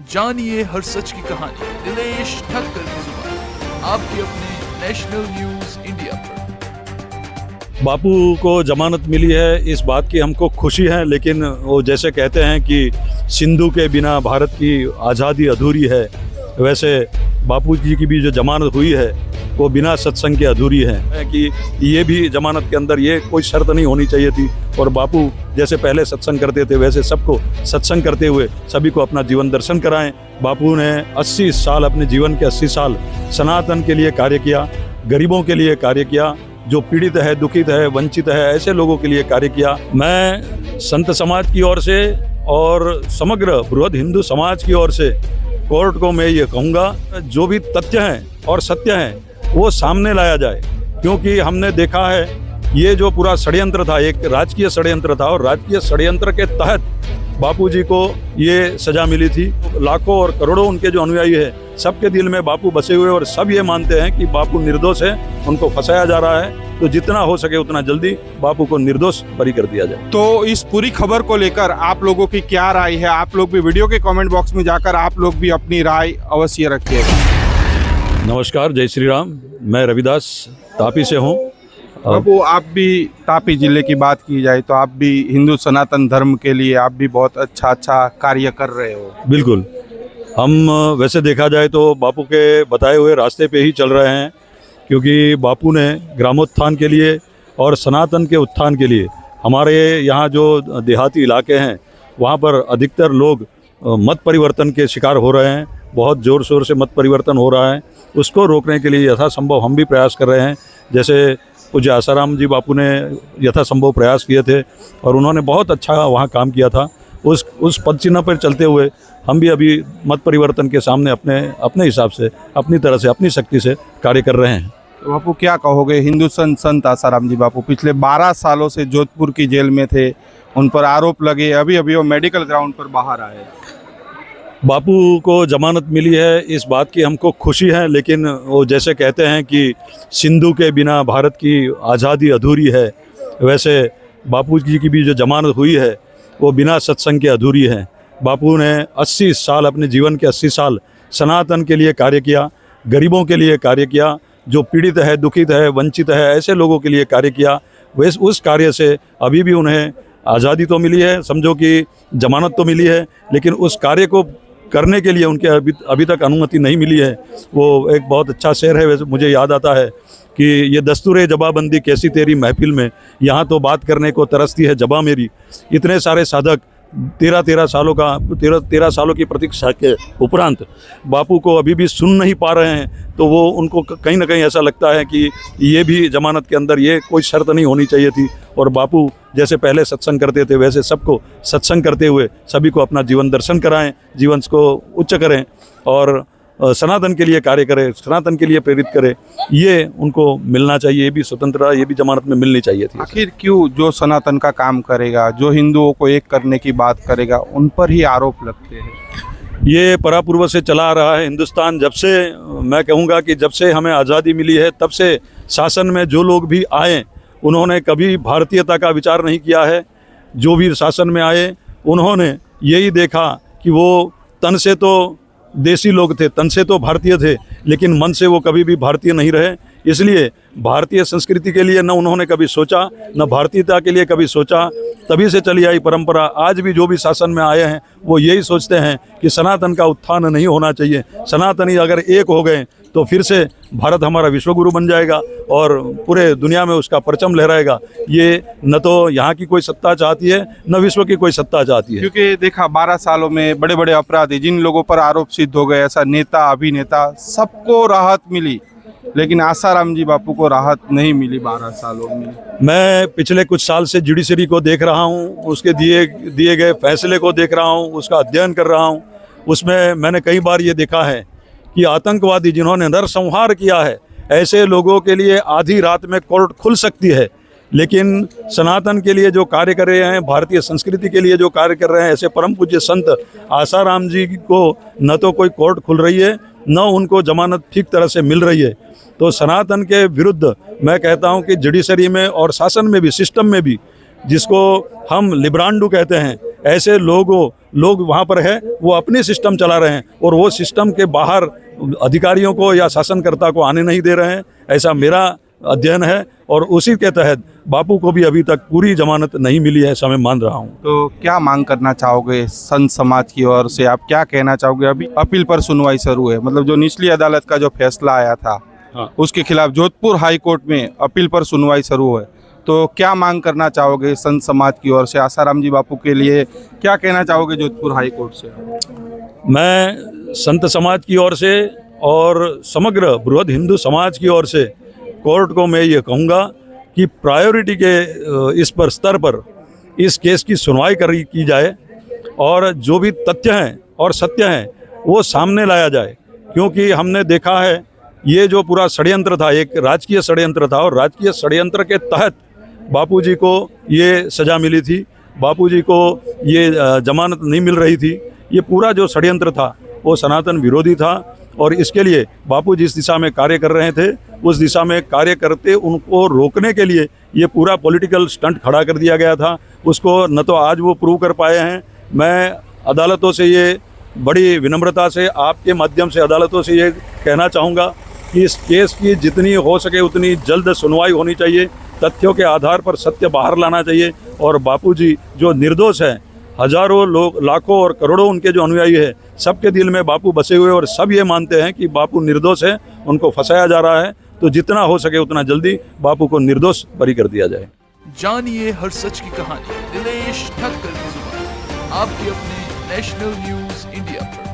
जानिए हर सच की कहानी दिनेश ठक्कर की जुबान आपके अपने नेशनल न्यूज इंडिया पर। बापू को जमानत मिली है, इस बात की हमको खुशी है, लेकिन वो जैसे कहते हैं कि सिंधु के बिना भारत की आज़ादी अधूरी है, वैसे बापू जी की भी जो जमानत हुई है वो बिना सत्संग के अधूरी है कि ये भी जमानत के अंदर ये कोई शर्त नहीं होनी चाहिए थी। और बापू जैसे पहले सत्संग करते थे वैसे सबको सत्संग करते हुए सभी को अपना जीवन दर्शन कराएं। बापू ने 80 साल, अपने जीवन के 80 साल सनातन के लिए कार्य किया, गरीबों के लिए कार्य किया, जो पीड़ित है, दुखित है, वंचित है, ऐसे लोगों के लिए कार्य किया। मैं संत समाज की ओर से और समग्र बृहद हिंदू समाज की ओर से कोर्ट को मैं ये कहूँगा, जो भी तथ्य हैं और सत्य हैं वो सामने लाया जाए, क्योंकि हमने देखा है ये जो पूरा षड्यंत्र था, एक राजकीय षड्यंत्र था, और राजकीय षड्यंत्र के तहत बापूजी को ये सजा मिली थी। लाखों और करोड़ों उनके जो अनुयायी है, सबके दिल में बापू बसे हुए, और सब ये मानते हैं कि बापू निर्दोष है, उनको फंसाया जा रहा है। तो जितना हो सके उतना जल्दी बापू को निर्दोष बरी कर दिया जाए। तो इस पूरी खबर को लेकर आप लोगों की क्या राय है? आप लोग भी वीडियो के कमेंट बॉक्स में जाकर आप लोग भी अपनी राय अवश्य रखिएगा। नमस्कार, जय श्री राम। मैं रविदास तापी से हूँ। बाबू, आप भी तापी जिले की बात की जाए तो आप भी हिंदू सनातन धर्म के लिए आप भी बहुत अच्छा कार्य कर रहे हो। बिल्कुल, हम वैसे देखा जाए तो बापू के बताए हुए रास्ते पे ही चल रहे हैं, क्योंकि बापू ने ग्रामोत्थान के लिए और सनातन के उत्थान के लिए हमारे यहाँ जो देहाती इलाके हैं वहाँ पर अधिकतर लोग मत परिवर्तन के शिकार हो रहे हैं। बहुत ज़ोर शोर से मत परिवर्तन हो रहा है, उसको रोकने के लिए यथासंभव हम भी प्रयास कर रहे हैं। जैसे पूज्य आसाराम जी बापू ने यथासंभव प्रयास किए थे और उन्होंने बहुत अच्छा वहाँ काम किया था। उस पद चिन्ह पर चलते हुए हम भी अभी मत परिवर्तन के सामने अपने हिसाब से, अपनी तरह से, अपनी शक्ति से कार्य कर रहे हैं। तो बापू क्या कहोगे? हिंदू संत आसाराम जी बापू पिछले 12 सालों से जोधपुर की जेल में थे, उन पर आरोप लगे, अभी वो मेडिकल ग्राउंड पर बाहर आए। बापू को जमानत मिली है, इस बात की हमको खुशी है, लेकिन वो जैसे कहते हैं कि सिंधु के बिना भारत की आज़ादी अधूरी है, वैसे बापू जी की भी जो जमानत हुई है वो बिना सत्संग के अधूरी है। बापू ने 80 साल, अपने जीवन के 80 साल सनातन के लिए कार्य किया, गरीबों के लिए कार्य किया, जो पीड़ित है, दुखित है, वंचित है, ऐसे लोगों के लिए कार्य किया। वैसे उस कार्य से अभी भी उन्हें आज़ादी तो मिली है, समझो कि जमानत तो मिली है, लेकिन उस कार्य को करने के लिए उनके अभी तक अनुमति नहीं मिली है। वो एक बहुत अच्छा शेर है, वैसे मुझे याद आता है कि ये दस्तूरे जबाबंदी कैसी तेरी महफिल में, यहाँ तो बात करने को तरसती है जबा मेरी। इतने सारे साधक 13 सालों की प्रतीक्षा के उपरांत बापू को अभी भी सुन नहीं पा रहे हैं, तो वो उनको कहीं ना कहीं ऐसा लगता है कि ये भी जमानत के अंदर ये कोई शर्त नहीं होनी चाहिए थी। और बापू जैसे पहले सत्संग करते थे वैसे सबको सत्संग करते हुए सभी को अपना जीवन दर्शन कराएं, जीवन को उच्च करें और सनातन के लिए कार्य करें, सनातन के लिए प्रेरित करें। ये उनको मिलना चाहिए, ये भी स्वतंत्रता, ये भी जमानत में मिलनी चाहिए थी। आखिर क्यों जो सनातन का काम करेगा, जो हिंदुओं को एक करने की बात करेगा, उन पर ही आरोप लगते हैं? ये परापूर्व से चला आ रहा है हिंदुस्तान। जब से, मैं कहूँगा कि जब से हमें आज़ादी मिली है तब से शासन में जो लोग भी आए उन्होंने कभी भारतीयता का विचार नहीं किया है। जो भी शासन में आए उन्होंने यही देखा कि वो तन से तो देसी लोग थे, तन से तो भारतीय थे, लेकिन मन से वो कभी भी भारतीय नहीं रहे। इसलिए भारतीय संस्कृति के लिए न उन्होंने कभी सोचा, न भारतीयता के लिए कभी सोचा। तभी से चली आई परंपरा। आज भी जो भी शासन में आए हैं वो यही सोचते हैं कि सनातन का उत्थान नहीं होना चाहिए। सनातनी अगर एक हो गए तो फिर से भारत हमारा विश्वगुरु बन जाएगा और पूरे दुनिया में उसका परचम लहराएगा। ये न तो यहाँ की कोई सत्ता चाहती है, न विश्व की कोई सत्ता चाहती है। क्योंकि देखा 12 सालों में बड़े बड़े अपराधी जिन लोगों पर आरोप सिद्ध हो गए, ऐसा नेता, अभिनेता, सबको राहत मिली, लेकिन आसाराम जी बापू को राहत नहीं मिली 12 सालों में। मैं पिछले कुछ साल से जुडिशरी को देख रहा हूँ, उसके दिए गए फैसले को देख रहा हूँ, उसका अध्ययन कर रहा हूँ। उसमें मैंने कई बार ये देखा है कि आतंकवादी जिन्होंने नरसंहार किया है, ऐसे लोगों के लिए आधी रात में कोर्ट खुल सकती है, लेकिन सनातन के लिए जो कार्य कर रहे हैं, भारतीय संस्कृति के लिए जो कार्य कर रहे हैं, ऐसे परम पूज्य संत आसाराम जी को न तो कोई कोर्ट खुल रही है, न उनको जमानत ठीक तरह से मिल रही है। तो सनातन के विरुद्ध मैं कहता हूं कि जुडिशरी में और शासन में भी, सिस्टम में भी जिसको हम लिब्रांडू कहते हैं, ऐसे लोग वहाँ पर है, वो अपनी सिस्टम चला रहे हैं और वो सिस्टम के बाहर अधिकारियों को या शासनकर्ता को आने नहीं दे रहे हैं, ऐसा मेरा अध्ययन है। और उसी के तहत बापू को भी अभी तक पूरी जमानत नहीं मिली है, ऐसा मैं मान रहा हूँ। तो क्या मांग करना चाहोगे संत समाज की ओर से? आप क्या कहना चाहोगे? अभी अपील पर सुनवाई शुरू है, मतलब जो निचली अदालत का जो फैसला आया था उसके खिलाफ जोधपुर हाई कोर्ट में अपील पर सुनवाई शुरू है, तो क्या मांग करना चाहोगे संत समाज की ओर से? आसाराम जी बापू के लिए क्या कहना चाहोगे जोधपुर हाई कोर्ट से? मैं संत समाज की ओर से और समग्र बृहद हिंदू समाज की ओर से कोर्ट को मैं ये कहूँगा कि प्रायोरिटी के इस पर स्तर पर इस केस की सुनवाई की जाए और जो भी तथ्य हैं और सत्य हैं वो सामने लाया जाए, क्योंकि हमने देखा है ये जो पूरा षड्यंत्र था, एक राजकीय षड्यंत्र था और राजकीय षड्यंत्र के तहत बापूजी को ये सज़ा मिली थी, बापूजी को ये जमानत नहीं मिल रही थी। ये पूरा जो षड्यंत्र था वो सनातन विरोधी था और इसके लिए बापू जिस दिशा में कार्य कर रहे थे उस दिशा में कार्य करते उनको रोकने के लिए ये पूरा पॉलिटिकल स्टंट खड़ा कर दिया गया था। उसको न तो आज वो प्रूव कर पाए हैं। मैं अदालतों से ये बड़ी विनम्रता से आपके माध्यम से अदालतों से ये कहना चाहूँगा कि इस केस की जितनी हो सके उतनी जल्द सुनवाई होनी चाहिए, तथ्यों के आधार पर सत्य बाहर लाना चाहिए और बापूजी जो निर्दोष हैं, हजारों लोग, लाखों और करोड़ों उनके जो अनुयायी है, सबके दिल में बापू बसे हुए और सब ये मानते हैं कि बापू निर्दोष है, उनको फंसाया जा रहा है। तो जितना हो सके उतना जल्दी बापू को निर्दोष बरी कर दिया जाए। जानिए हर सच की कहानी दिनेश ठक्कर की जुबान, आपके अपने नेशनल न्यूज इंडिया पर।